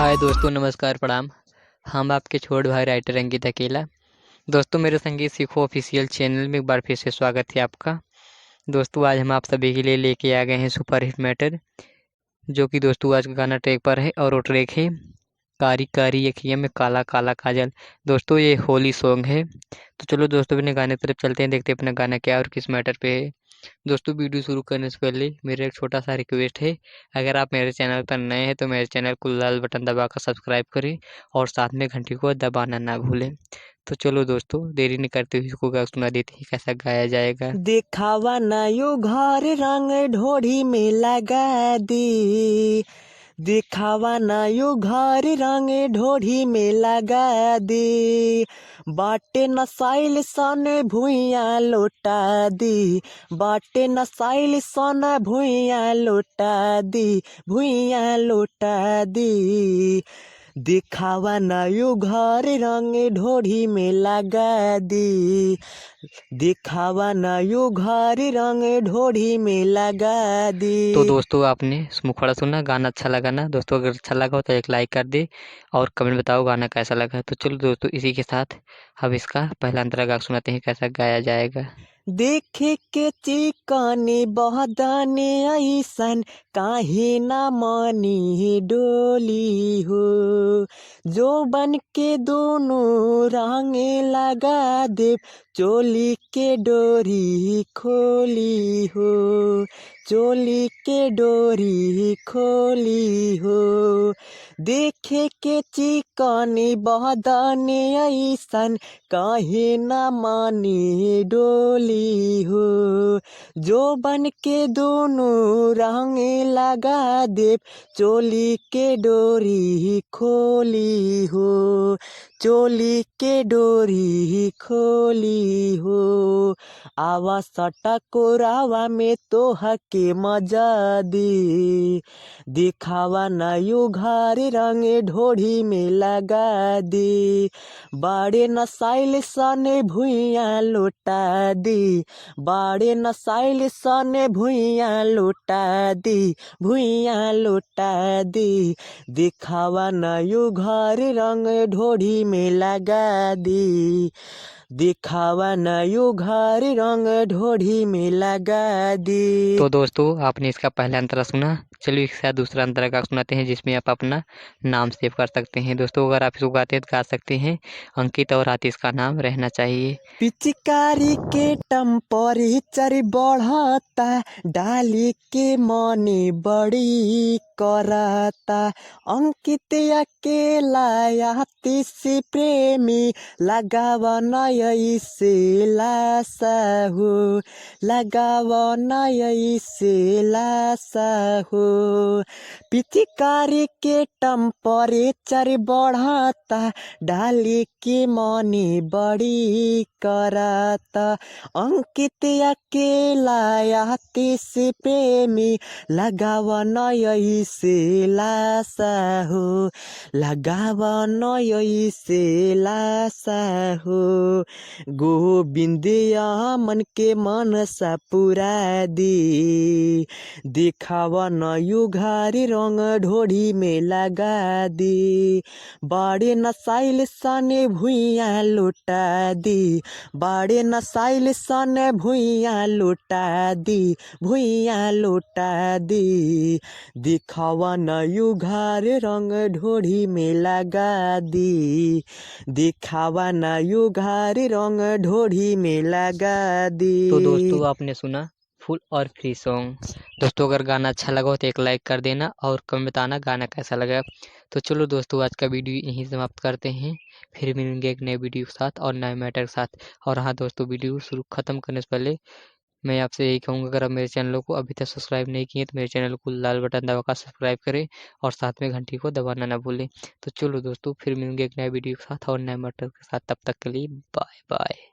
हाय दोस्तों, नमस्कार, प्रणाम। हम आपके छोटे भाई राइटर अंकित अकेला। दोस्तों, मेरे संगीत सीखो ऑफिशियल चैनल में एक बार फिर से स्वागत है आपका। दोस्तों, आज हम आप सभी के लिए लेके आ गए हैं सुपर हिट मैटर, जो कि दोस्तों आज का गाना ट्रैक पर है और वो ट्रैक है कारी कारी अखियाँ में काला काला काजल। दोस्तों, ये होली सॉन्ग है। तो चलो दोस्तों, अपने गाने की तरफ चलते हैं, देखते हैं अपना गाना क्या है और किस मैटर पे है। दोस्तों, वीडियो शुरू करने से पहले मेरा एक छोटा सा रिक्वेस्ट है। अगर आप मेरे चैनल पर नए हैं तो मेरे चैनल को लाल बटन दबाकर सब्सक्राइब करें और साथ में घंटी को दबाना ना भूलें। तो चलो दोस्तों, देरी नहीं करते हुए इसको गा सुना देते हैं कैसा गाया जाएगा। देखावा ना यो घर रंग ढोढ़ी में लगा दी। दिखावा ना यो घर रंग ढोढ़ी में लगा दी। बाटे नसाइल सन भुइया लौटा दी। बाटे नसाइल सन भुइया लौटा दी। भुइया लौटा दी। दिखावा ना यो घर रंग ढोढ़ी में लगा दी। दिखावा ना यो घर रंग ढोढ़ी में लगा दी। तो दोस्तों, आपने मुखड़ा सुना, गाना अच्छा लगा ना दोस्तों? अगर अच्छा लगा हो तो एक लाइक कर दे और कमेंट बताओ गाना कैसा लगा। तो चलो दोस्तों, इसी के साथ अब इसका पहला अंतरा गा सुनाते हैं कैसा गाया जाएगा। देखे के चिकनी बहदाने ऐसन काहे ना मानी डोली हो। जो बन के दोनों रंग लगा दे। चोली के डोरी खोली हो। चोली के डोरी खोली हो। देखे के चिकनी बहदाने ऐसन काहे ना मानी डोली हो। जो बन के दोनों रंग लगा दे। चोली के डोरी खोली हो। चोली के डोरी खोली हो। आवा सटा कोरावा में तो हके मजा दी। दिखावा ना यू घर रंग ढोढ़ी में लगा दी। बाड़े नसाइल सने भुइया लौटा दी। बाड़े नसाइल सने भुइया लौटा दी। भुइया लौटा दी। दिखावा ना यू घर रंग ढोढ़ी में लगा दी। दिखावा ना यू घर रंग ढोढ़ी में लगा दी। तो दोस्तों, आपने इसका पहला अंतरा सुना। चलिए इसके साथ दूसरा अंतरा गा सुनाते हैं, जिसमें आप अपना नाम सेव कर सकते हैं। दोस्तों, अगर आप इसको गाते हैं तो गा सकते हैं अंकित और आतिश का नाम रहना चाहिए। पिचकारी के टेम्परेचर बढ़ता। डाली के मने बड़ी करता। अंकित अकेला आतिश प्रेमी लगावा नई से लासा हो। लगावा नई से लासा हो। पिचकारी के टेम्परेचर बढ़ता। डाली के मने बड़ी करता। अंकित अकेला आतिश प्रेमी लगावा नई से लासा हो। लगावा नई से लासा हो। गोविंदिया मन के मनसा पुरा दी। दिखावा नयू घर रंग ढोढ़ी में लगा दी। बाड़े नसाइल सने भुइया लौटा दी। बाड़े नसाइल सने भुइया लौटा दी। भुइया लौटा दी। दिखावा नयू घर रंग ढोढ़ी में लगा दी। दिखावा नयू घर रंग ढोढ़ी में लगा दी। तो दोस्तों, आपने सुना फुल और फ्री सॉन्ग। दोस्तों, अगर गाना अच्छा लगा हो तो एक लाइक कर देना और कमेंट बताना गाना कैसा लगा। तो चलो दोस्तों, आज का वीडियो यहीं समाप्त करते हैं। फिर मिलेंगे एक नए वीडियो के साथ और नए मैटर के साथ। और हाँ दोस्तों, वीडियो शुरू ख़त्म करने से पहले मैं आपसे यही कहूँगा, अगर आप मेरे चैनल को अभी तक सब्सक्राइब नहीं किए तो मेरे चैनल को लाल बटन दबाकर सब्सक्राइब करें और साथ में घंटी को दबाना ना भूलें। तो चलो दोस्तों, फिर मिलेंगे एक नए वीडियो के साथ और नए मैटर के साथ। तब तक के लिए बाय बाय।